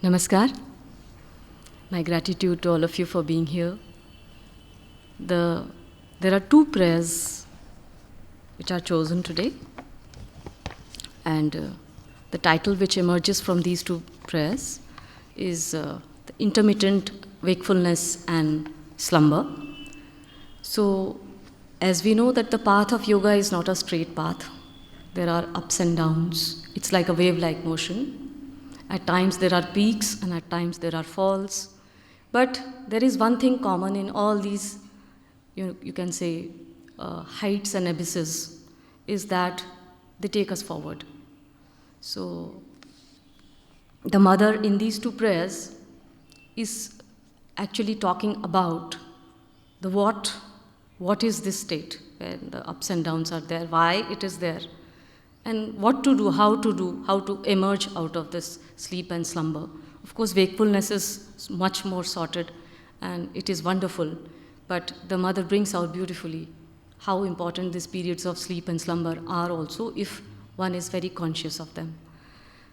Namaskar. My gratitude to all of you for being here. There are two prayers which are chosen today, and the title which emerges from these two prayers is the intermittent wakefulness and slumber. So, as we know that the path of yoga is not a straight path, there are ups and downs. It's like a wave-like motion. At times there are peaks and at times there are falls. But there is one thing common in all these, you can say, heights and abysses, is that they take us forward. So the mother in these two prayers is actually talking about the what is this state when the ups and downs are there, why it is there, and what to do, how to emerge out of this sleep and slumber. Of course, wakefulness is much more sorted and it is wonderful, but the mother brings out beautifully how important these periods of sleep and slumber are also if one is very conscious of them.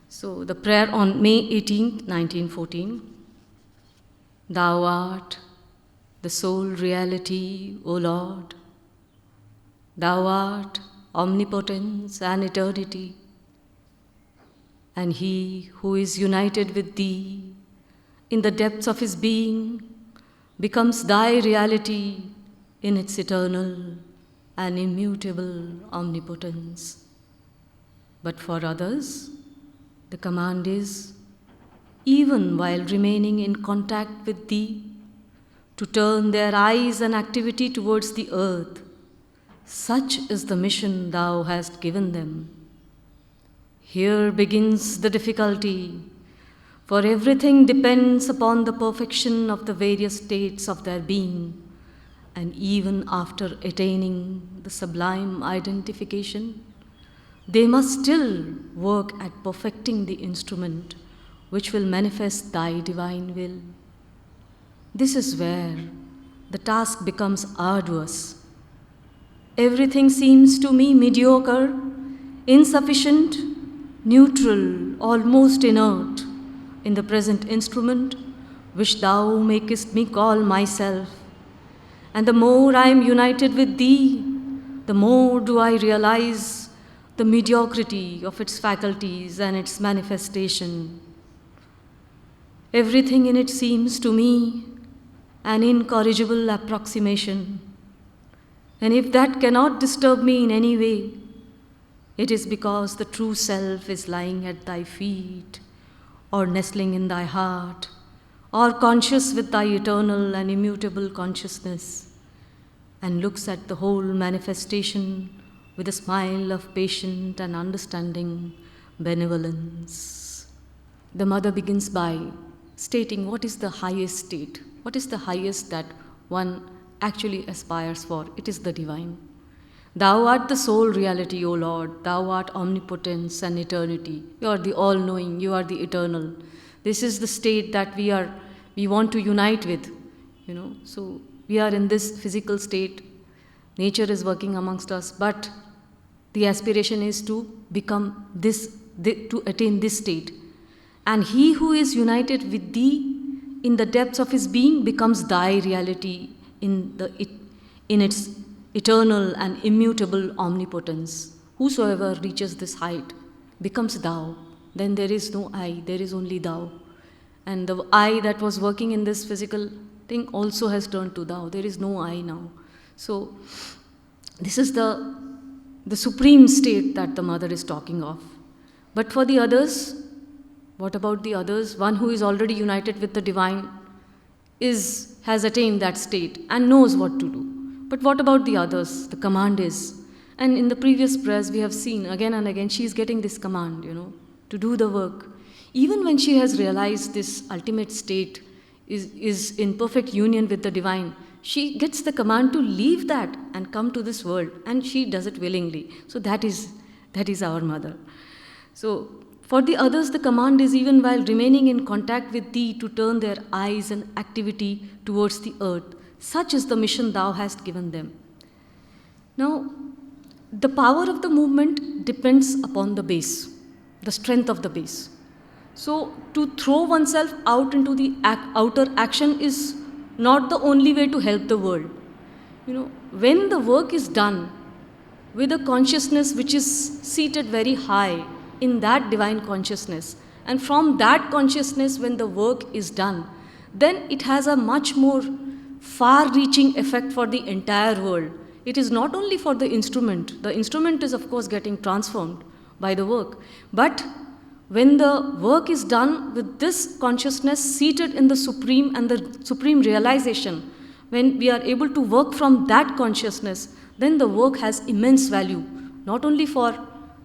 So the prayer on May 18th, 1914, Thou art the sole reality, O Lord. Thou art omnipotence and eternity, and he who is united with thee in the depths of his being becomes thy reality in its eternal and immutable omnipotence. But for others, the command is, even while remaining in contact with thee, to turn their eyes and activity towards the earth. Such is the mission thou hast given them. Here begins the difficulty, for everything depends upon the perfection of the various states of their being, and even after attaining the sublime identification, they must still work at perfecting the instrument which will manifest thy divine will. This is where the task becomes arduous. Everything seems to me mediocre, insufficient, neutral, almost inert in the present instrument which thou makest me call myself. And the more I am united with thee, the more do I realize the mediocrity of its faculties and its manifestation. Everything in it seems to me an incorrigible approximation. And if that cannot disturb me in any way, it is because the true self is lying at thy feet, or nestling in thy heart, or conscious with thy eternal and immutable consciousness, and looks at the whole manifestation with a smile of patient and understanding benevolence. The mother begins by stating what is the highest state, what is the highest that one actually aspires for. It is the divine. Thou art the sole reality, O Lord. Thou art omnipotence and eternity. You are the all-knowing, you are the eternal. This is the state that we want to unite with, So we are in this physical state. Nature is working amongst us, but the aspiration is to become to attain this state. And he who is united with thee in the depths of his being becomes thy reality in its eternal and immutable omnipotence. Whosoever reaches this height becomes thou. Then there is no I, there is only thou. And the I that was working in this physical thing also has turned to thou. There is no I now. So this is the supreme state that the mother is talking of. But for the others, what about the others? One who is already united with the divine has attained that state and knows what to do. But what about the others? The command is, and in the previous prayers we have seen again and again, she is getting this command, to do the work. Even when she has realized this ultimate state is in perfect union with the divine, she gets the command to leave that and come to this world, and she does it willingly. So that is our mother. So for the others, the command is, even while remaining in contact with thee, to turn their eyes and activity towards the earth. Such is the mission thou hast given them. Now, the power of the movement depends upon the base, the strength of the base. So to throw oneself out into the outer action is not the only way to help the world. When the work is done with a consciousness which is seated very high in that divine consciousness, and from that consciousness, when the work is done, then it has a much more far reaching effect for the entire world. It is not only for the instrument is, of course, getting transformed by the work, but when the work is done with this consciousness seated in the supreme and the supreme realization, when we are able to work from that consciousness, then the work has immense value, not only for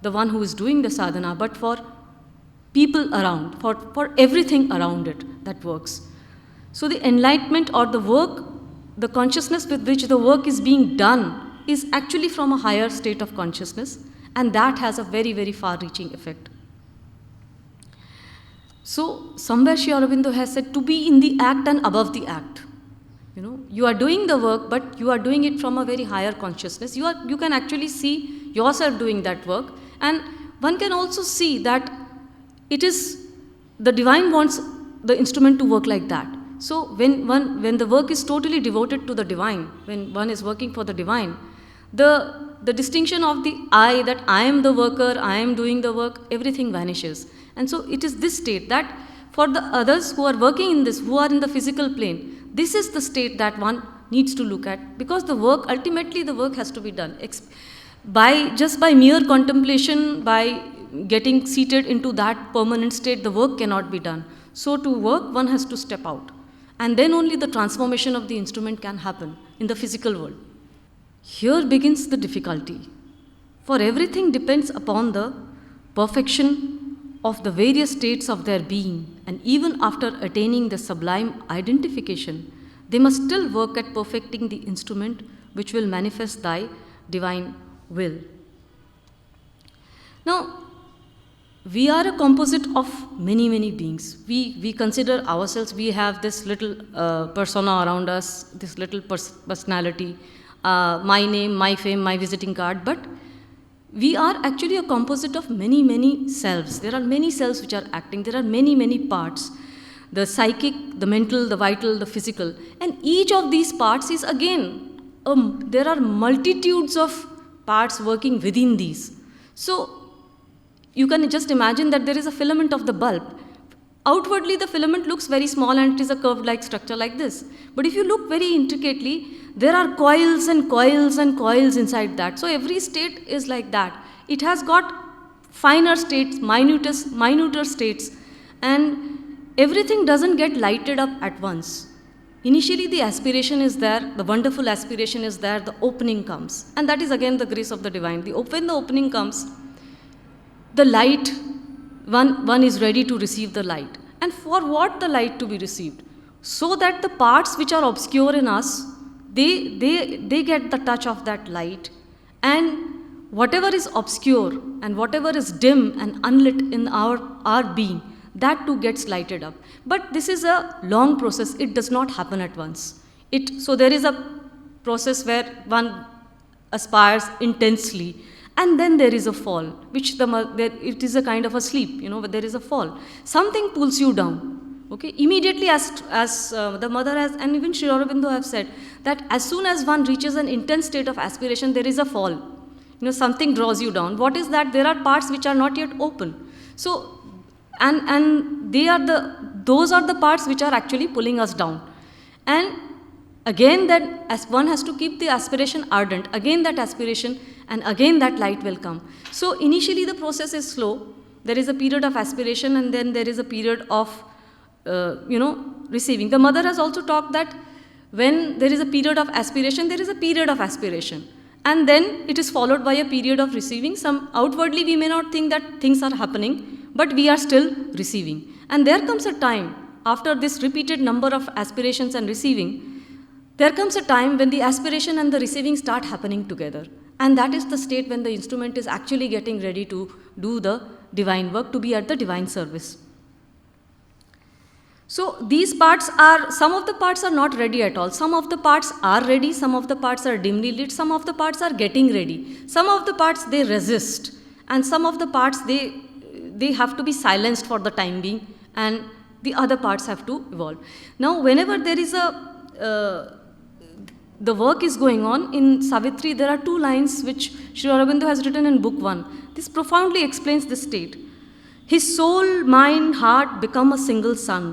the one who is doing the sadhana, but for people around, for everything around it that works. So the enlightenment or the work, the consciousness with which the work is being done is actually from a higher state of consciousness, and that has a very, very far-reaching effect. So somewhere Sri Aurobindo has said to be in the act and above the act. You are doing the work, but you are doing it from a very higher consciousness. You can actually see yourself doing that work, and one can also see that it is the divine wants the instrument to work like that. So when the work is totally devoted to the divine, when one is working for the divine, the distinction of the I, that I am the worker, I am doing the work, everything vanishes. And so it is this state that for the others who are working in this, who are in the physical plane, this is the state that one needs to look at, because the work, ultimately the work has to be done. Just by mere contemplation, by getting seated into that permanent state, the work cannot be done. So to work, one has to step out. And then only the transformation of the instrument can happen in the physical world. Here begins the difficulty. For everything depends upon the perfection of the various states of their being, and even after attaining the sublime identification, they must still work at perfecting the instrument which will manifest thy divine will. Now, we are a composite of many, many beings. We consider ourselves, we have this little persona around us, this little personality, my name, my fame, my visiting card, but we are actually a composite of many, many selves. There are many selves which are acting. There are many, many parts. The psychic, the mental, the vital, the physical. And each of these parts is again, there are multitudes of parts working within these. So you can just imagine that there is a filament of the bulb. Outwardly, the filament looks very small and it is a curved-like structure like this. But if you look very intricately, there are coils and coils and coils inside that. So every state is like that. It has got finer states, minuter states, and everything doesn't get lighted up at once. Initially, the aspiration is there, the wonderful aspiration is there, the opening comes. And that is again the grace of the divine. When the opening comes, the light, one is ready to receive the light. And for what the light to be received? So that the parts which are obscure in us, they get the touch of that light, and whatever is obscure and whatever is dim and unlit in our being, that too gets lighted up. But this is a long process. It does not happen at once. So there is a process where one aspires intensely, and then there is a fall, which it is a kind of a sleep, but there is a fall. Something pulls you down. Okay, immediately as the mother has, and even Sri Aurobindo have said, that as soon as one reaches an intense state of aspiration, there is a fall. Something draws you down. What is that? There are parts which are not yet open. So, and those are the parts which are actually pulling us down. And again, that as one has to keep the aspiration ardent, again that aspiration, and again that light will come. So initially the process is slow. There is a period of aspiration, and then there is a period of receiving. The mother has also talked that when there is a period of aspiration, there is a period of aspiration. And then it is followed by a period of receiving. Outwardly we may not think that things are happening, but we are still receiving. And there comes a time, after this repeated number of aspirations and receiving, there comes a time when the aspiration and the receiving start happening together. And that is the state when the instrument is actually getting ready to do the divine work, to be at the divine service. So these parts some of the parts are not ready at all. Some of the parts are ready, some of the parts are dimly lit, some of the parts are getting ready. Some of the parts they resist, and some of the parts they they have to be silenced for the time being, and the other parts have to evolve. Now, whenever there is the work is going on in Savitri, there are two lines which Sri Aurobindo has written in book 1. This profoundly explains this state. His soul, mind, heart become a single sun.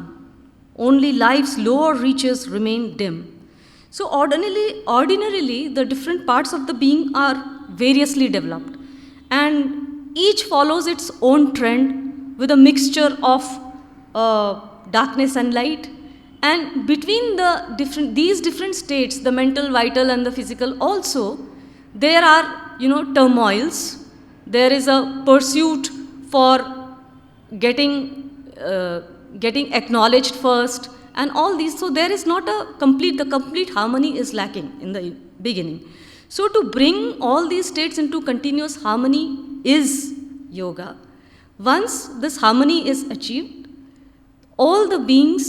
Only life's lower reaches remain dim. So ordinarily, the different parts of the being are variously developed, and each follows its own trend with a mixture of darkness and light. And between these different states, the mental, vital, and the physical, also there are turmoils. There is a pursuit for getting acknowledged first, and all these. So there is not the complete harmony is lacking in the beginning. So to bring all these states into continuous harmony is yoga. Once this harmony is achieved, all the beings,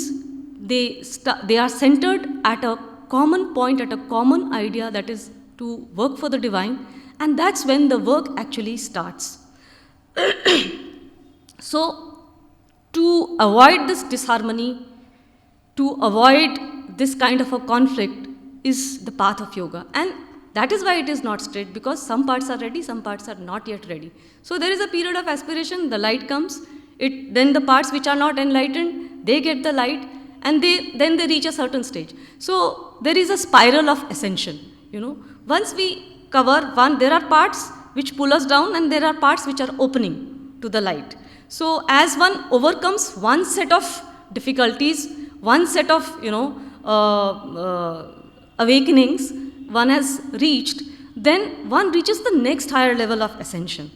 they are centered at a common point, at a common idea, that is to work for the divine, and that's when the work actually starts. So to avoid this disharmony, to avoid this kind of a conflict, is the path of yoga. And that is why it is not straight, because some parts are ready, some parts are not yet ready. So there is a period of aspiration, the light comes, then the parts which are not enlightened, they get the light, and then they reach a certain stage. So there is a spiral of ascension. Once we cover one, there are parts which pull us down, and there are parts which are opening to the light. So as one overcomes one set of difficulties, one set of awakenings one has reached, then one reaches the next higher level of ascension.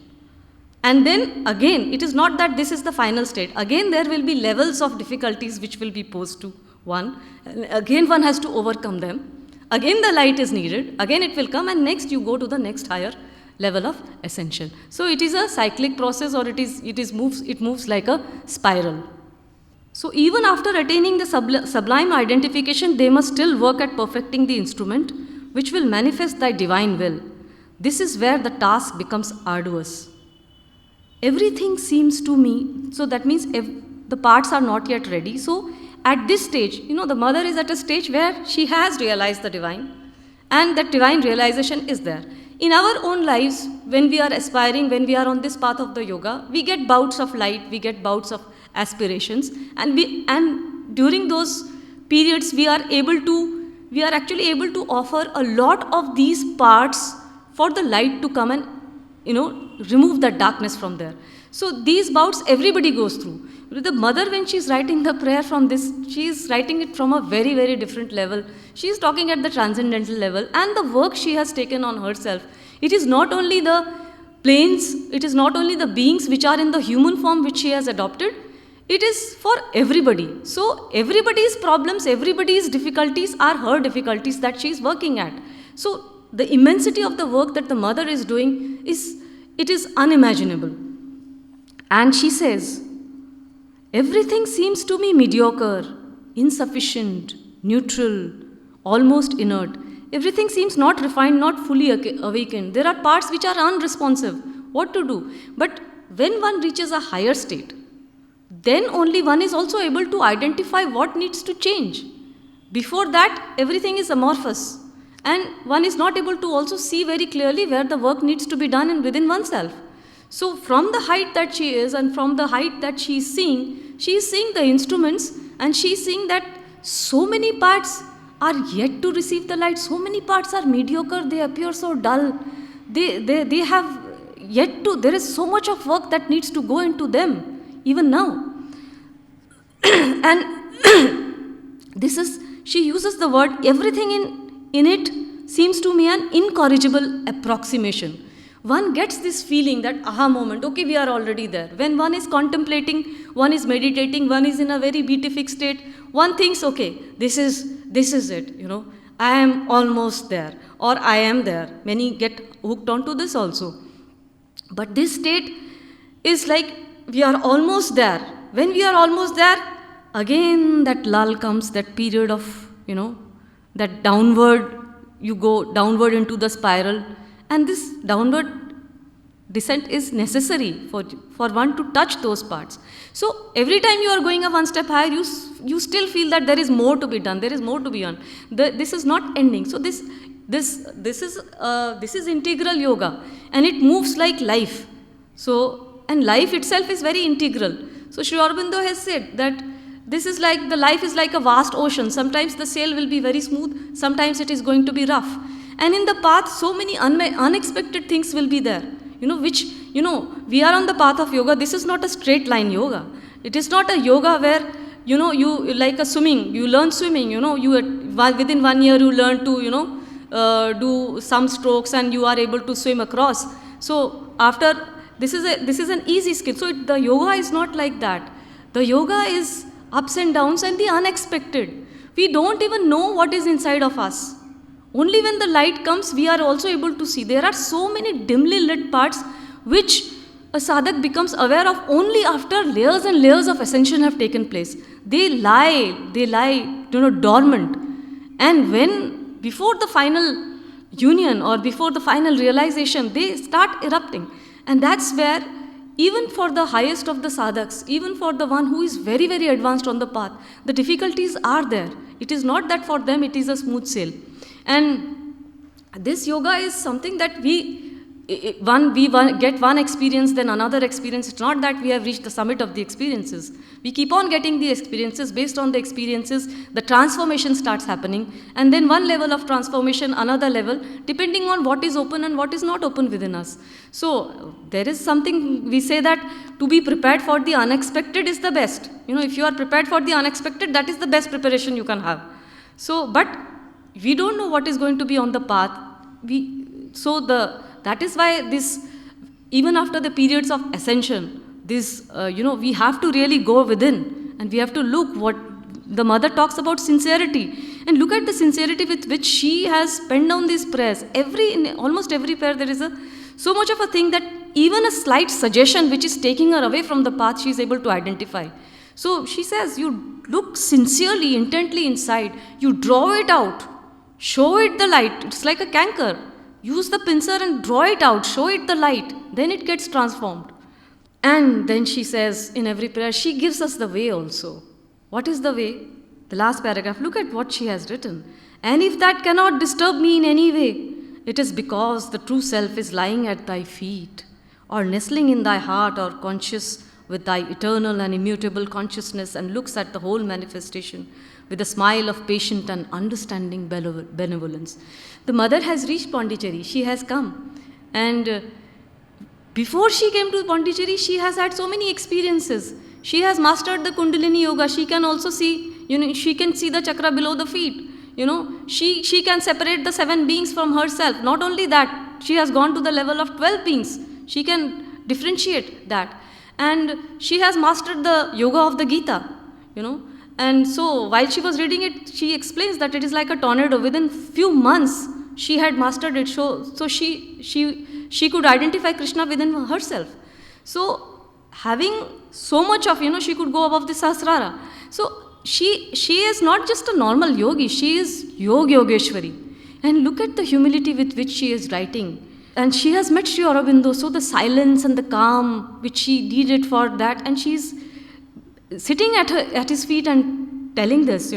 And then again, it is not that this is the final state. Again, there will be levels of difficulties which will be posed to one. And again, one has to overcome them. Again, the light is needed. Again, it will come, and next you go to the next higher level of ascension. So it is a cyclic process, or it moves like a spiral. So even after attaining the sublime identification, they must still work at perfecting the instrument which will manifest thy divine will. This is where the task becomes arduous. Everything seems to me, so that means the parts are not yet ready. So at this stage, the mother is at a stage where she has realized the divine, and that divine realization is there. In our own lives, when we are aspiring, when we are on this path of the yoga, we get bouts of light, we get bouts of aspirations, and during those periods we are actually able to offer a lot of these parts for the light to come and remove that darkness from there. So these bouts everybody goes through. The mother, when she's writing the prayer from this, she's writing it from a very, very different level. She's talking at the transcendental level, and the work she has taken on herself. It is not only the planes, it is not only the beings which are in the human form which she has adopted, it is for everybody. So everybody's problems, everybody's difficulties are her difficulties that she is working at. So the immensity of the work that the mother is doing is unimaginable. And she says, everything seems to me mediocre, insufficient, neutral, almost inert. Everything seems not refined, not fully awakened. There are parts which are unresponsive. What to do? But when one reaches a higher state, then only one is also able to identify what needs to change. Before that, everything is amorphous, and one is not able to also see very clearly where the work needs to be done and within oneself. So from the height that she is, and from the height that she is seeing the instruments, and she is seeing that so many parts are yet to receive the light, so many parts are mediocre, they appear so dull, they have yet to, there is so much of work that needs to go into them, even now. And she uses the word, everything in it seems to me an incorrigible approximation. One gets this feeling, that aha moment, okay, we are already there. When one is contemplating, one is meditating, one is in a very beatific state, one thinks, okay, this is it, I am almost there, or I am there. Many get hooked onto this also. But this state is like, we are almost there. When we are almost there, again that lull comes, that period of, that downward, you go downward into the spiral. And this downward Descent is necessary for one to touch those parts. So every time you are going a one step higher, you still feel that there is more to be done, there is more to be done. This is not ending. So this is integral yoga, and it moves like life. So, and life itself is very integral. So Sri Aurobindo has said that this is like, the life is like a vast ocean. Sometimes the sail will be very smooth, sometimes it is going to be rough. And in the path, so many unexpected things will be there, which, we are on the path of yoga. This is not a straight line yoga. It is not a yoga where, you like a swimming, you learn swimming, within 1 year you learn to, do some strokes and you are able to swim across. So after, this is an easy skill. So the yoga is not like that. The yoga is ups and downs and the unexpected. We don't even know what is inside of us. Only when the light comes, we are also able to see. There are so many dimly lit parts which a sadhak becomes aware of only after layers and layers of ascension have taken place. They lie, dormant. And when, before the final union or before the final realization, they start erupting. And that's where, even for the highest of the sadhaks, even for the one who is very, very advanced on the path, the difficulties are there. It is not that for them it is a smooth sail. And this yoga is something that we get one experience, then another experience. It's not that we have reached the summit of the experiences. We keep on getting the experiences. Based on the experiences, the transformation starts happening. And then one level of transformation, another level, depending on what is open and what is not open within us. So there is something, we say that to be prepared for the unexpected is the best. If you are prepared for the unexpected, that is the best preparation you can have. So, but we don't know what is going to be on the path. That is why this, even after the periods of ascension, this, we have to really go within and we have to look what the mother talks about, sincerity. And look at the sincerity with which she has penned down these prayers. In almost every prayer, there is so much of a thing that even a slight suggestion which is taking her away from the path, she is able to identify. So she says, you look sincerely, intently inside, you draw it out, show it the light. It's like a canker. Use the pincer and draw it out, show it the light, then it gets transformed. And then she says in every prayer, she gives us the way also. What is the way? The last paragraph, look at what she has written. And if that cannot disturb me in any way, it is because the true self is lying at thy feet, or nestling in thy heart, or conscious with thy eternal and immutable consciousness, and looks at the whole manifestation with a smile of patient and understanding benevolence. The mother has reached Pondicherry. She has come. And before she came to Pondicherry, she has had so many experiences. She has mastered the Kundalini Yoga. She can also see, she can see the chakra below the feet. She can separate the 7 beings from herself. Not only that, she has gone to the level of 12 beings. She can differentiate that. And she has mastered the yoga of the Gita, And so while she was reading it, she explains that it is like a tornado. Within few months, she had mastered it. So she could identify Krishna within herself. So having so much of, she could go above the Sahasrara. So she is not just a normal yogi. She is Yogeshwari. And look at the humility with which she is writing. And she has met Sri Aurobindo. So the silence and the calm which she needed for that. And she's sitting at his feet and telling this,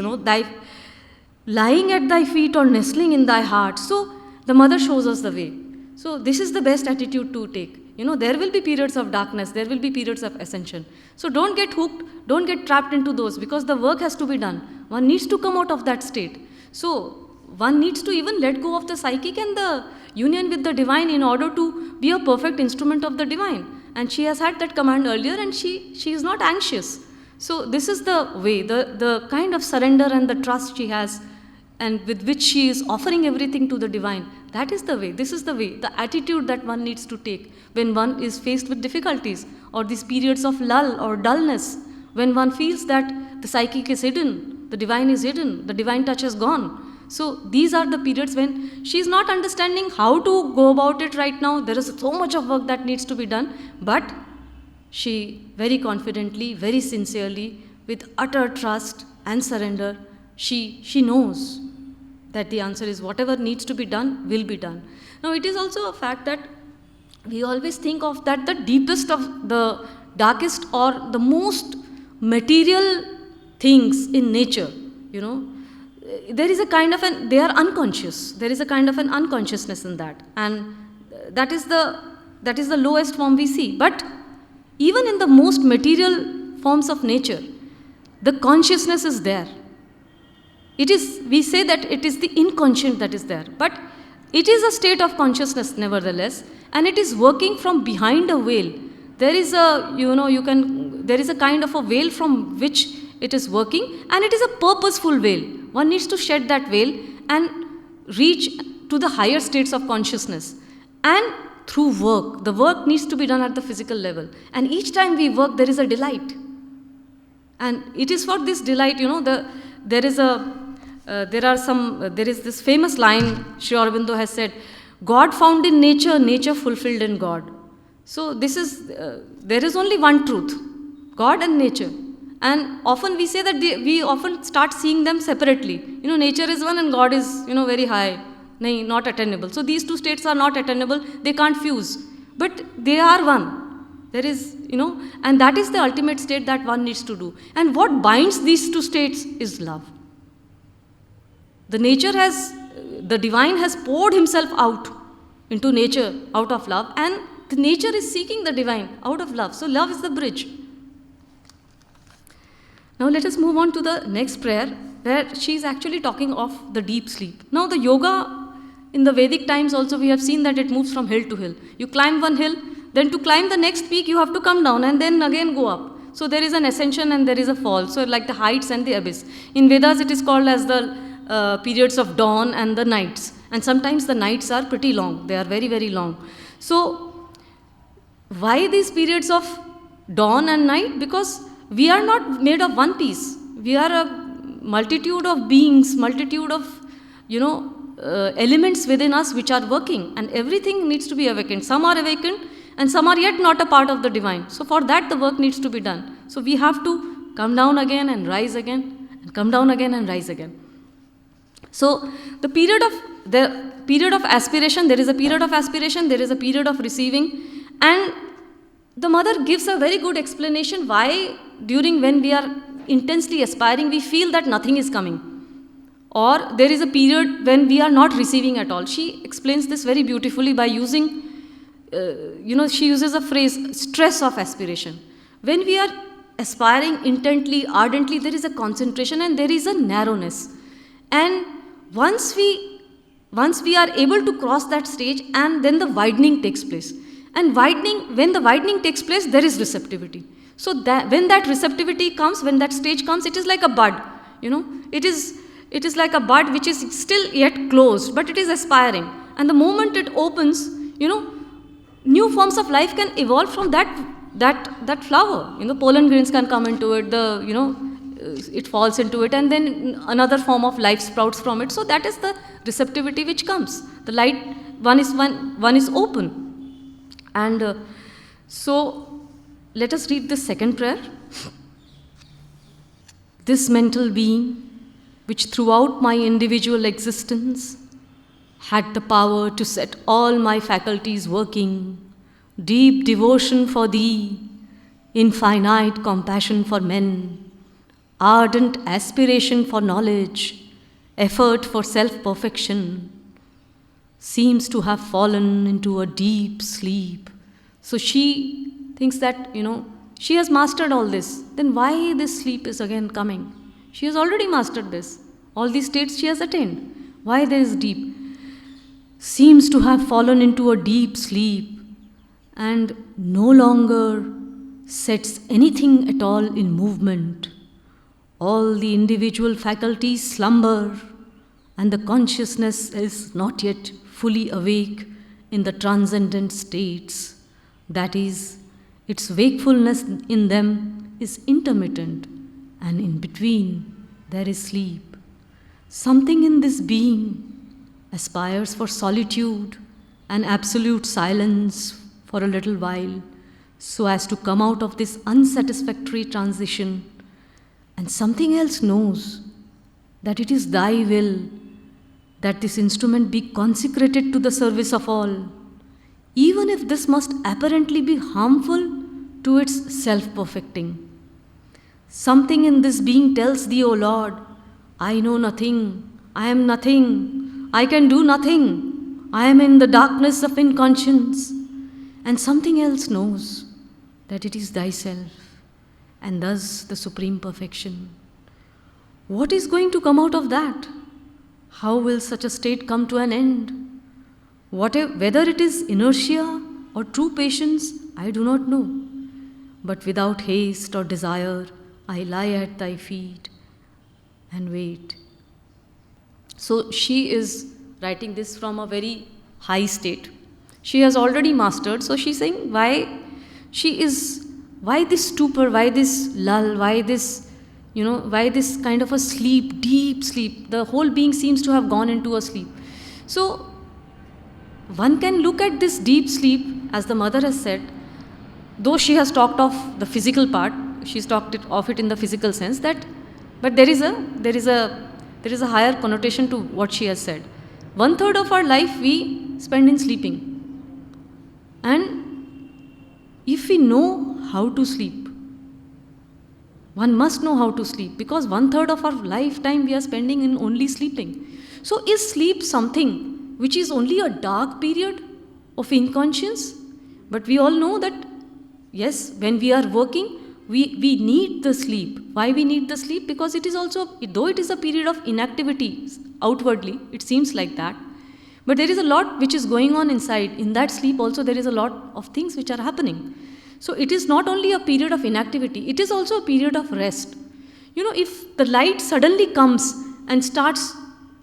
lying at thy feet or nestling in thy heart. So the mother shows us the way. So this is the best attitude to take. There will be periods of darkness, there will be periods of ascension. So don't get hooked, don't get trapped into those, because the work has to be done. One needs to come out of that state. So one needs to even let go of the psychic and the union with the divine in order to be a perfect instrument of the divine. And she has had that command earlier, and she is not anxious. So this is the way, the kind of surrender and the trust she has, and with which she is offering everything to the divine. That is the way. This is the way, the attitude that one needs to take when one is faced with difficulties or these periods of lull or dullness, when one feels that the psychic is hidden, the divine is hidden, the divine touch is gone. So these are the periods when she is not understanding how to go about it right now. There is so much of work that needs to be done, but she very confidently, very sincerely, with utter trust and surrender, she knows that the answer is whatever needs to be done will be done. Now it is also a fact that we always think of that the deepest of the darkest or the most material things in nature, you know, there is a kind of an, they are unconscious. There is a kind of an unconsciousness in that. And that is the lowest form we see. But even in the most material forms of nature, the consciousness is there. It is, we say that it is the inconscient that is there. But it is a state of consciousness nevertheless, and it is working from behind a veil. There is a, there is a kind of a veil from which it is working, and it is a purposeful veil. One needs to shed that veil and reach to the higher states of consciousness. And through work, the work needs to be done at the physical level. And each time we work, there is a delight. And it is for this delight, there is this famous line Sri Aurobindo has said, God found in nature, nature fulfilled in God. So this is, there is only one truth, God and nature. And often we say that we often start seeing them separately. Nature is one and God is, very high, not attainable. So these two states are not attainable, they can't fuse. But they are one. There is, and that is the ultimate state that one needs to do. And what binds these two states is love. The divine has poured himself out into nature out of love, and the nature is seeking the divine out of love. So love is the bridge. Now let us move on to the next prayer, where she is actually talking of the deep sleep. Now the yoga in the Vedic times also, we have seen that it moves from hill to hill. You climb one hill, then to climb the next peak you have to come down and then again go up. So there is an ascension and there is a fall. So like the heights and the abyss. In Vedas it is called as the periods of dawn and the nights. And sometimes the nights are pretty long. They are very, very long. So why these periods of dawn and night? Because we are not made of one piece. We are a multitude of beings, multitude of, elements within us which are working, and everything needs to be awakened. Some are awakened and some are yet not a part of the divine. So for that the work needs to be done. So we have to come down again and rise again, and come down again and rise again. So the period of aspiration, there is a period of aspiration, there is a period of receiving, and the mother gives a very good explanation why when we are intensely aspiring, we feel that nothing is coming. Or there is a period when we are not receiving at all. She explains this very beautifully by using, she uses a phrase, stress of aspiration. When we are aspiring intently, ardently, there is a concentration and there is a narrowness. And once we are able to cross that stage, and then the widening takes place. And when the widening takes place, there is receptivity. So that when that receptivity comes, when that stage comes, it is like a bud. It is like a bud which is still yet closed, but it is aspiring. And the moment it opens, new forms of life can evolve from that flower. Pollen grains can come into it. It falls into it, and then another form of life sprouts from it. So that is the receptivity which comes. The light one is open. And so let us read the second prayer. This mental being, which throughout my individual existence had the power to set all my faculties working, deep devotion for thee, infinite compassion for men, ardent aspiration for knowledge, effort for self-perfection, seems to have fallen into a deep sleep. So she thinks that, she has mastered all this. Then why this sleep is again coming? She has already mastered this. All these states she has attained. Why there is deep? Seems to have fallen into a deep sleep and no longer sets anything at all in movement. All the individual faculties slumber, and the consciousness is not yet fully awake in the transcendent states. That is, its wakefulness in them is intermittent, and in between there is sleep. Something in this being aspires for solitude and absolute silence for a little while, so as to come out of this unsatisfactory transition. And something else knows that it is thy will that this instrument be consecrated to the service of all, even if this must apparently be harmful to its self-perfecting. Something in this being tells thee, O Lord, I know nothing, I am nothing, I can do nothing, I am in the darkness of inconscience. And something else knows that it is thyself, and thus the supreme perfection. What is going to come out of that? How will such a state come to an end? Whether it is inertia or true patience, I do not know. But without haste or desire, I lie at thy feet and wait. So she is writing this from a very high state. She has already mastered, so she's saying why this stupor, why this lull, why this kind of a sleep, deep sleep. The whole being seems to have gone into a sleep. So one can look at this deep sleep, as the mother has said, though she has talked of the physical part, she's talked of it in the physical sense, but there is a higher connotation to what she has said. 1/3 of our life we spend in sleeping. And if we know how to sleep, one must know how to sleep, because 1/3 of our lifetime we are spending in only sleeping. So is sleep something which is only a dark period of inconscience? But we all know that, yes, when we are working, we need the sleep. Why we need the sleep? Because it is also, though it is a period of inactivity outwardly, it seems like that, but there is a lot which is going on inside. In that sleep also there is a lot of things which are happening. So it is not only a period of inactivity, it is also a period of rest. If the light suddenly comes and starts,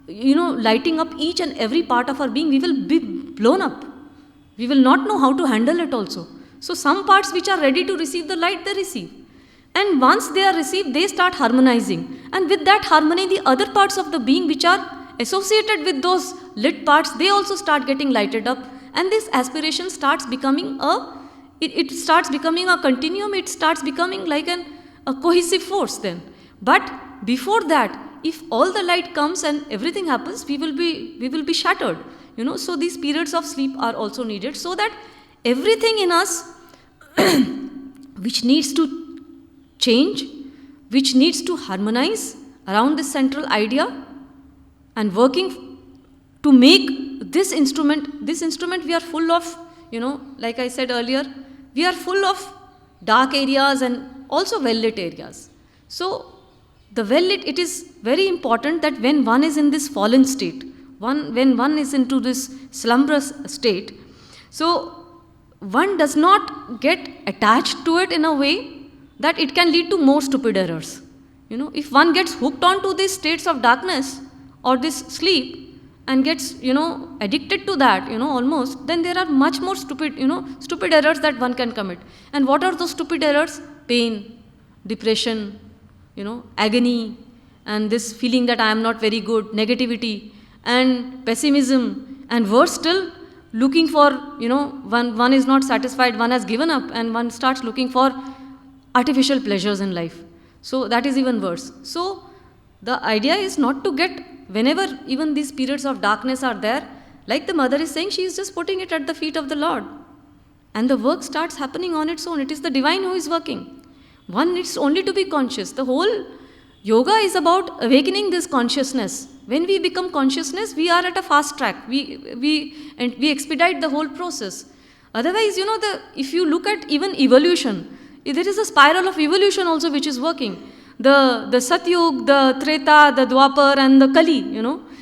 lighting up each and every part of our being, we will be blown up. We will not know how to handle it also. So some parts which are ready to receive the light, they receive. And once they are received, they start harmonizing. And with that harmony, the other parts of the being which are associated with those lit parts, they also start getting lighted up. And this aspiration starts becoming it starts becoming a continuum, it starts becoming like a cohesive force then. But before that, if all the light comes and everything happens, we will be shattered. So these periods of sleep are also needed, so that everything in us which needs to change, which needs to harmonize around this central idea, and working to make this instrument we are full of, like I said earlier, we are full of dark areas and also well-lit areas. So the well-lit, it is very important that when one is in this fallen state, when one is into this slumberous state, so one does not get attached to it in a way that it can lead to more stupid errors. If one gets hooked onto these states of darkness or this sleep and gets, addicted to that, almost, then there are much more stupid errors that one can commit. And what are those stupid errors? Pain, depression, agony, and this feeling that I am not very good, negativity, and pessimism, and worse still, looking for, one is not satisfied, one has given up, and one starts looking for artificial pleasures in life. So that is even worse. So the idea is not to get, whenever even these periods of darkness are there, like the mother is saying, she is just putting it at the feet of the Lord. And the work starts happening on its own. It is the divine who is working. One needs only to be conscious. The whole yoga is about awakening this consciousness. When we become consciousness, we are at a fast track. We expedite the whole process. Otherwise, if you look at even evolution, there is a spiral of evolution also which is working. The Satyug, the Treta, the Dwapar, and the Kali,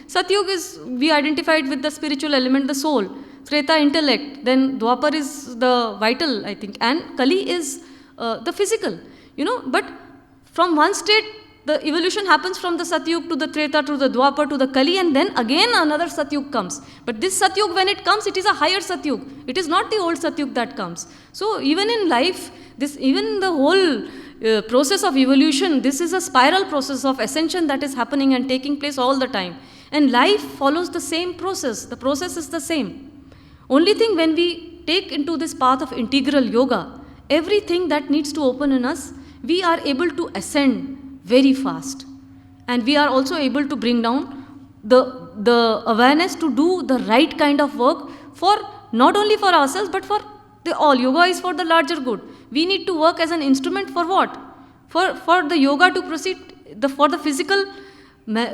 Satyug is, we identified with the spiritual element, the soul. Treta, intellect. Then Dwapar is the vital, I think. And Kali is the physical, But from one state, the evolution happens from the Satyug to the Treta to the Dwapar to the Kali, and then again another Satyug comes. But this Satyug, when it comes, it is a higher Satyug. It is not the old Satyug that comes. So even in life, even the whole process of evolution, this is a spiral process of ascension that is happening and taking place all the time. And life follows the same process. The process is the same. Only thing, when we take into this path of integral yoga, everything that needs to open in us, we are able to ascend very fast. And we are also able to bring down the awareness to do the right kind of work for not only for ourselves, but for the all. Yoga is for the larger good. We need to work as an instrument for what? For the yoga to proceed, for the physical,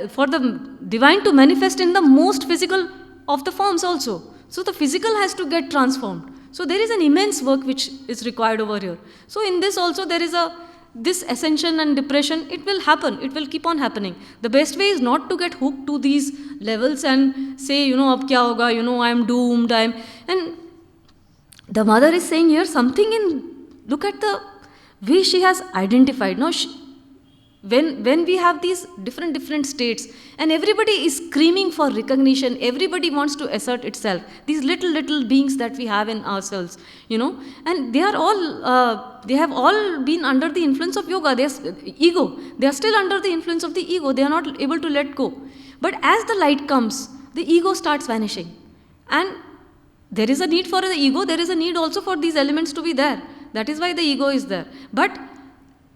for the divine to manifest in the most physical of the forms also. So the physical has to get transformed. So there is an immense work which is required over here. So in this also there is this ascension and depression, it will happen, it will keep on happening. The best way is not to get hooked to these levels and say, ab kya hoga, I am doomed, and the mother is saying here something look at the way she has identified. Now, when we have these different states, and everybody is screaming for recognition, everybody wants to assert itself, these little beings that we have in ourselves, and they have all been under the influence of yoga, ego, they are still under the influence of the ego, they are not able to let go. But as the light comes, the ego starts vanishing, and there is a need for the ego, there is a need also for these elements to be there. That is why the ego is there. But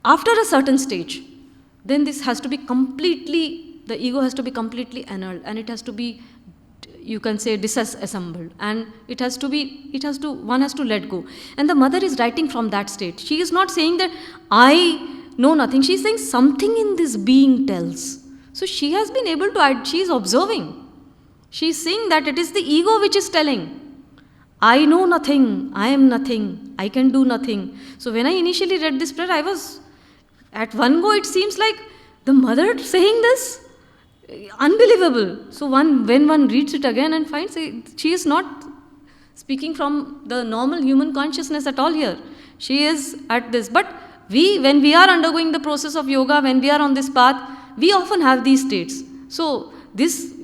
after a certain stage, then this has to be the ego has to be completely annulled, and it has to be, you can say, disassembled, and one has to let go. And the mother is writing from that state. She is not saying that I know nothing. She is saying something in this being tells. So she has been able to, she is observing. She is saying that it is the ego which is telling, I know nothing, I am nothing, I can do nothing. So when I initially read this prayer, at one go it seems like the mother saying this, unbelievable. So when one reads it again and finds she is not speaking from the normal human consciousness at all here. She is at this. But when we are undergoing the process of yoga, when we are on this path, we often have these states. So these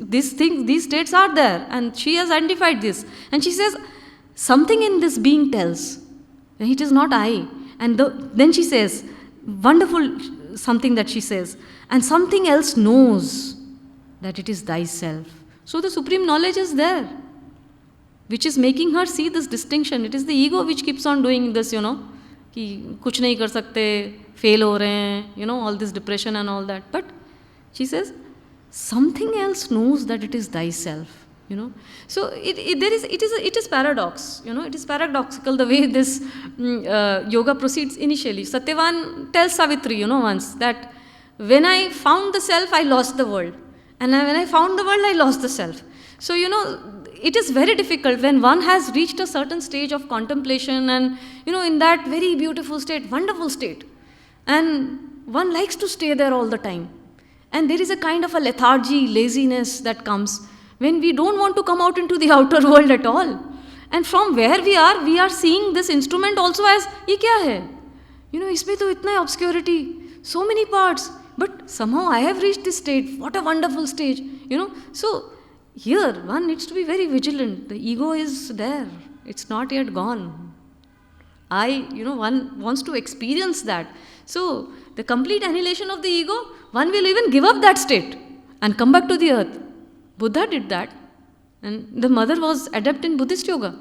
states are there, and she has identified this. And she says, something in this being tells, it is not I. And then she says, wonderful something that she says, and something else knows that it is thyself. So the supreme knowledge is there, which is making her see this distinction. It is the ego which keeps on doing this, कि कुछ नहीं कर सकते, fail हो रहे हैं, all this depression and all that. But she says, something else knows that it is thyself. So it is paradox. It is paradoxical the way this yoga proceeds initially. Satyavan tells Savitri, once that when I found the self, I lost the world, and when I found the world, I lost the self. So it is very difficult when one has reached a certain stage of contemplation, and in that very beautiful state, wonderful state, and one likes to stay there all the time, and there is a kind of a lethargy, laziness that comes when we don't want to come out into the outer world at all. And from where we are seeing this instrument also as, ye kya hai? Isme to itna obscurity, so many parts, but somehow I have reached this state. What a wonderful stage, So here one needs to be very vigilant. The ego is there. It's not yet gone. One wants to experience that. So the complete annihilation of the ego, one will even give up that state and come back to the earth. Buddha did that, and the mother was adept in Buddhist yoga.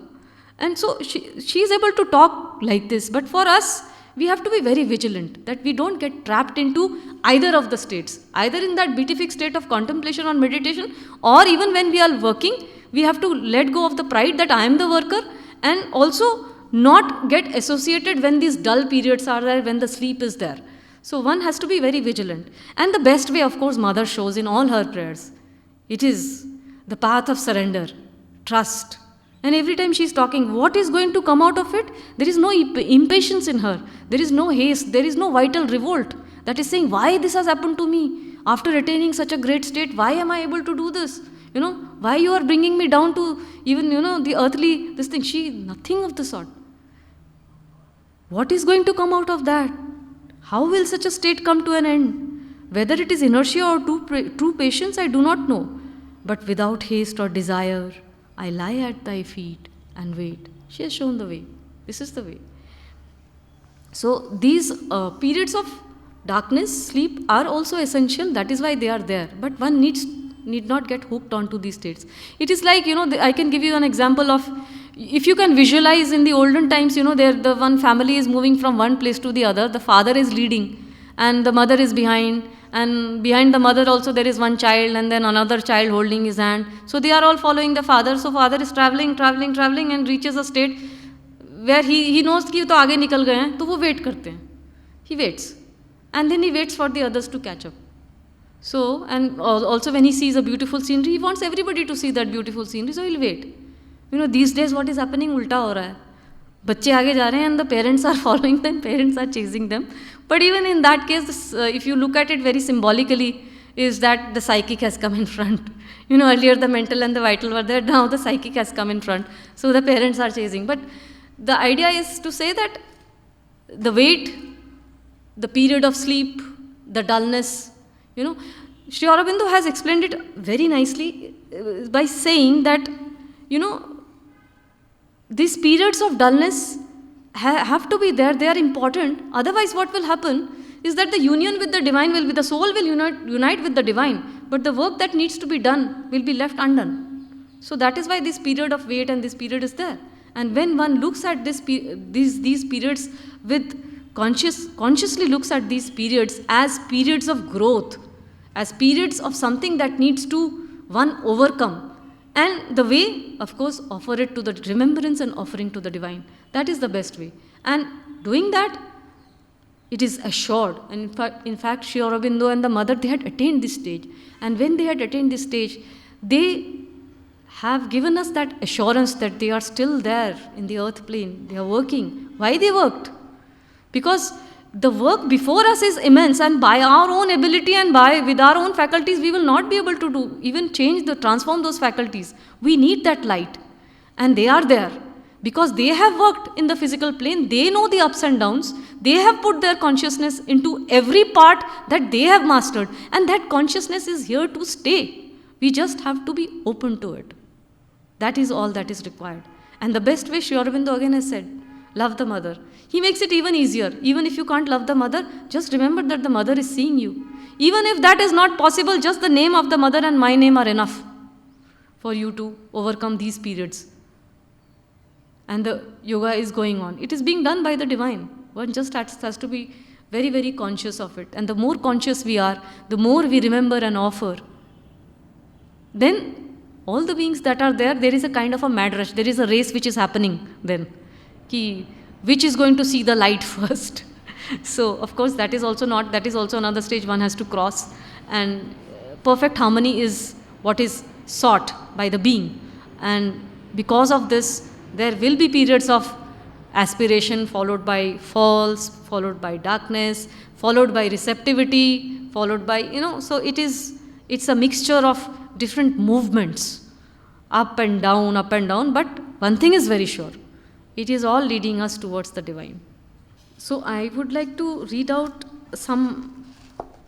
And so she is able to talk like this. But for us, we have to be very vigilant that we don't get trapped into either of the states, either in that beatific state of contemplation or meditation, or even when we are working, we have to let go of the pride that I am the worker, and also not get associated when these dull periods are there, when the sleep is there. So one has to be very vigilant. And the best way, of course, Mother shows in all her prayers. It is the path of surrender, trust. And every time she is talking, what is going to come out of it? There is no impatience in her. There is no haste. There is no vital revolt that is saying, why this has happened to me? After attaining such a great state, why am I able to do this? Why you are bringing me down to even, the earthly, this thing. Nothing of the sort. What is going to come out of that? How will such a state come to an end? Whether it is inertia or true patience, I do not know. But without haste or desire, I lie at thy feet and wait. She has shown the way. This is the way. So these periods of darkness, sleep are also essential. That is why they are there. But one need not get hooked onto these states. It is like, I can give you an example of, if you can visualize in the olden times, the one family is moving from one place to the other. The father is leading and the mother is behind, and behind the mother also there is one child, and then another child holding his hand. So they are all following the father. So father is traveling and reaches a state where he knows कि तो आगे निकल गए हैं, तो वो wait करते हैं. He waits, and then he waits for the others to catch up. So, and also when he sees a beautiful scenery, he wants everybody to see that beautiful scenery, so he'll wait. You know, these days what is happening, उल्टा हो रहा है. बच्चे आगे जा रहे हैं and the parents are following them, parents are chasing them. But even in that case, if you look at it very symbolically, is that the psychic has come in front. You know, earlier the mental and the vital were there, now the psychic has come in front. So the parents are chasing. But the idea is to say that the wait, the period of sleep, the dullness, you know, Sri Aurobindo has explained it very nicely by saying that, you know, these periods of dullness have to be there, they are important. Otherwise, what will happen is that the union with the divine will be, the soul will unite with the divine, but the work that needs to be done will be left undone. So that is why this period of wait and this period is there. And when one looks at these periods with consciously looks at these periods as periods of growth, as periods of something that needs to one overcome. And the way, of course, offer it to the remembrance and offering to the divine. That is the best way. And doing that, it is assured. And in fact, Sri Aurobindo and the mother, they had attained this stage. And when they had attained this stage, they have given us that assurance that they are still there in the earth plane. They are working. Why they worked? Because the work before us is immense, and by our own ability and with our own faculties, we will not be able to even transform those faculties. We need that light. And they are there. Because they have worked in the physical plane, they know the ups and downs, they have put their consciousness into every part that they have mastered, and that consciousness is here to stay. We just have to be open to it. That is all that is required. And the best way, Sri Aurobindo again has said, love the mother. He makes it even easier. Even if you can't love the mother, just remember that the mother is seeing you. Even if that is not possible, just the name of the mother and my name are enough for you to overcome these periods. And the yoga is going on. It is being done by the divine. One just has to be very, very conscious of it. And the more conscious we are, the more we remember and offer. Then all the beings that are there, there is a kind of a mad rush. There is a race which is happening then. Which is going to see the light first. So, of course, that is also another stage one has to cross. And perfect harmony is what is sought by the being. And because of this, there will be periods of aspiration followed by falls, followed by darkness, followed by receptivity, followed by, so it's a mixture of different movements, up and down, but one thing is very sure. It is all leading us towards the divine. So I would like to read out some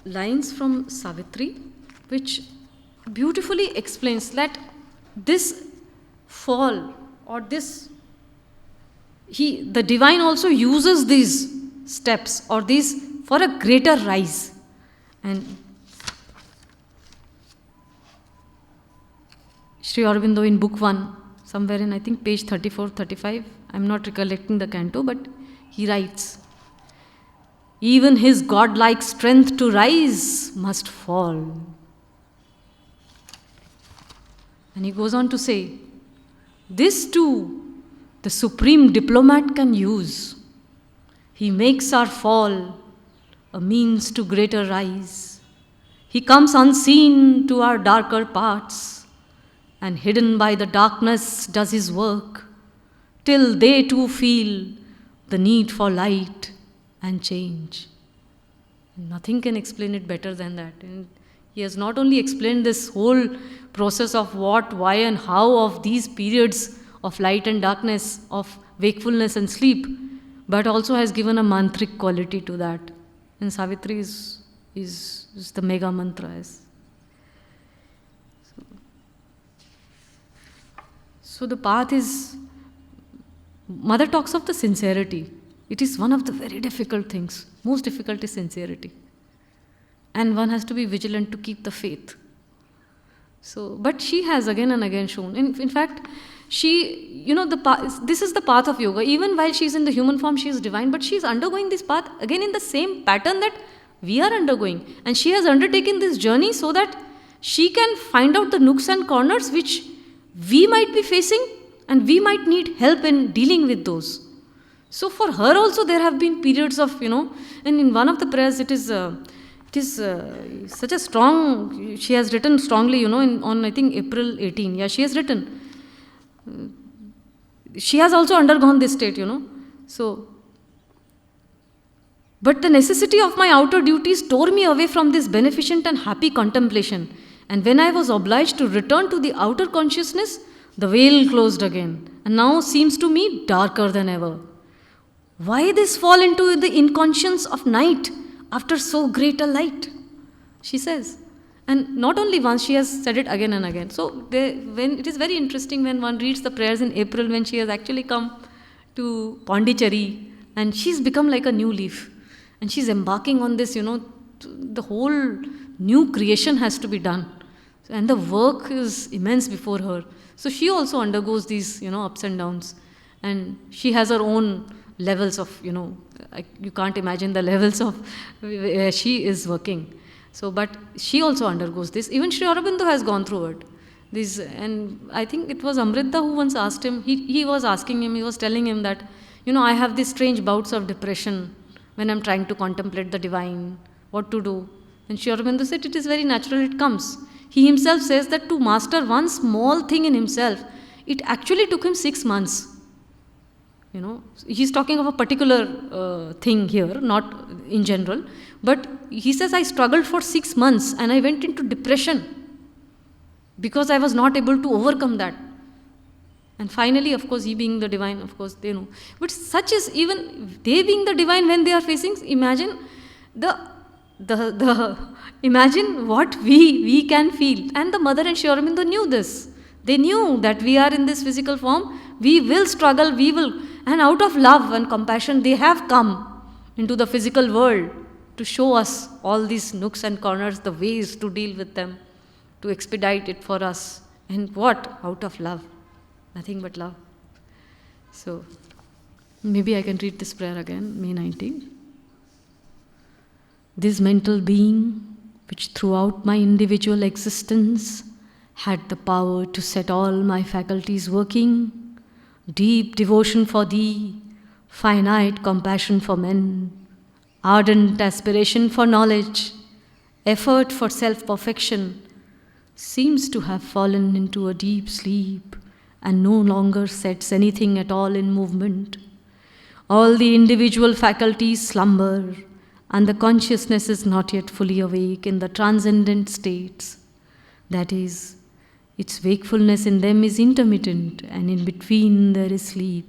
lines from Savitri, which beautifully explains that this fall or this, the divine also uses these steps or these for a greater rise. And Sri Aurobindo in book 1, somewhere in I think page 34, 35, I'm not recollecting the canto, but he writes, even his godlike strength to rise must fall. And he goes on to say, this too the supreme diplomat can use. He makes our fall a means to greater rise. He comes unseen to our darker parts, and hidden by the darkness does his work, till they too feel the need for light and change. Nothing can explain it better than that. And he has not only explained this whole process of what, why, and how of these periods of light and darkness, of wakefulness and sleep, but also has given a mantric quality to that. And Savitri is the mega mantra. So the path is, Mother talks of the sincerity. It is one of the very difficult things. Most difficult is sincerity. And one has to be vigilant to keep the faith. So, but she has again and again shown. In fact, she, this is the path of yoga. Even while she is in the human form, she is divine, but she is undergoing this path again in the same pattern that we are undergoing. And she has undertaken this journey so that she can find out the nooks and corners which we might be facing and we might need help in dealing with those. So for her also there have been periods of, and in one of the prayers it is such a strong, she has written strongly, on I think April 18. Yeah, she has written. She has also undergone this state, So, but the necessity of my outer duties tore me away from this beneficent and happy contemplation. And when I was obliged to return to the outer consciousness, the veil closed again, and now seems to me darker than ever. Why this fall into the inconscience of night after so great a light? She says. And not only once, she has said it again and again. So when it is very interesting when one reads the prayers in April, when she has actually come to Pondicherry, and she's become like a new leaf. And she's embarking on this, the whole new creation has to be done. And the work is immense before her. So she also undergoes these, ups and downs. And she has her own levels of, you can't imagine the levels of where she is working. So, but she also undergoes this. Even Sri Aurobindo has gone through it. And I think it was Amrita who once asked him, he was asking him, he was telling him that, I have these strange bouts of depression when I'm trying to contemplate the divine, what to do. And Sri Aurobindo said, it is very natural, it comes. He himself says that to master one small thing in himself, it actually took him 6 months. He's talking of a particular thing here, not in general. But he says, I struggled for 6 months and I went into depression because I was not able to overcome that. And finally, of course, he being the divine, of course, they know. But such is even they being the divine when they are facing, imagine imagine what we can feel. And the mother and Sri Aurobindo knew this. They knew that we are in this physical form, we will struggle, and out of love and compassion, they have come into the physical world to show us all these nooks and corners, the ways to deal with them, to expedite it for us. And what? Out of love. Nothing but love. So, maybe I can read this prayer again, May 19th. This mental being, which throughout my individual existence had the power to set all my faculties working, deep devotion for thee, finite compassion for men, ardent aspiration for knowledge, effort for self-perfection, seems to have fallen into a deep sleep and no longer sets anything at all in movement. All the individual faculties slumber, and the consciousness is not yet fully awake in the transcendent states. That is, its wakefulness in them is intermittent, and in between there is sleep.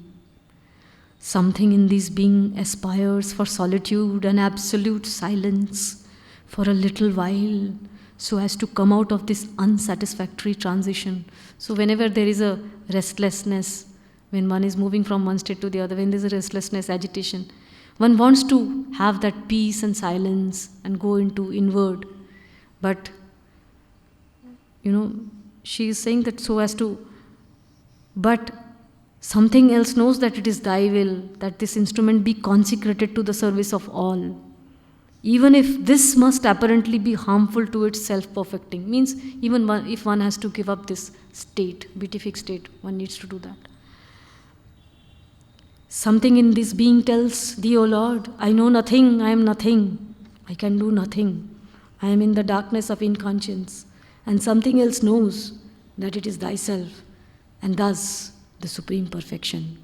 Something in this being aspires for solitude and absolute silence for a little while, so as to come out of this unsatisfactory transition. So whenever there is a restlessness, when one is moving from one state to the other, when there is a restlessness, agitation, one wants to have that peace and silence and go into inward. But, she is saying that so as to, but something else knows that it is thy will, that this instrument be consecrated to the service of all. Even if this must apparently be harmful to its self-perfecting, means even if one has to give up this state, beatific state, one needs to do that. Something in this being tells thee, O Lord, I know nothing, I am nothing, I can do nothing, I am in the darkness of inconscience, and something else knows that it is thyself, and thus the supreme perfection.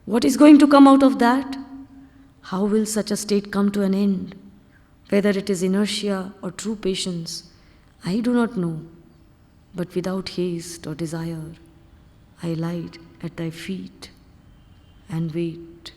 What is going to come out of that? How will such a state come to an end? Whether it is inertia or true patience, I do not know. But without haste or desire, I lie at thy feet and wait.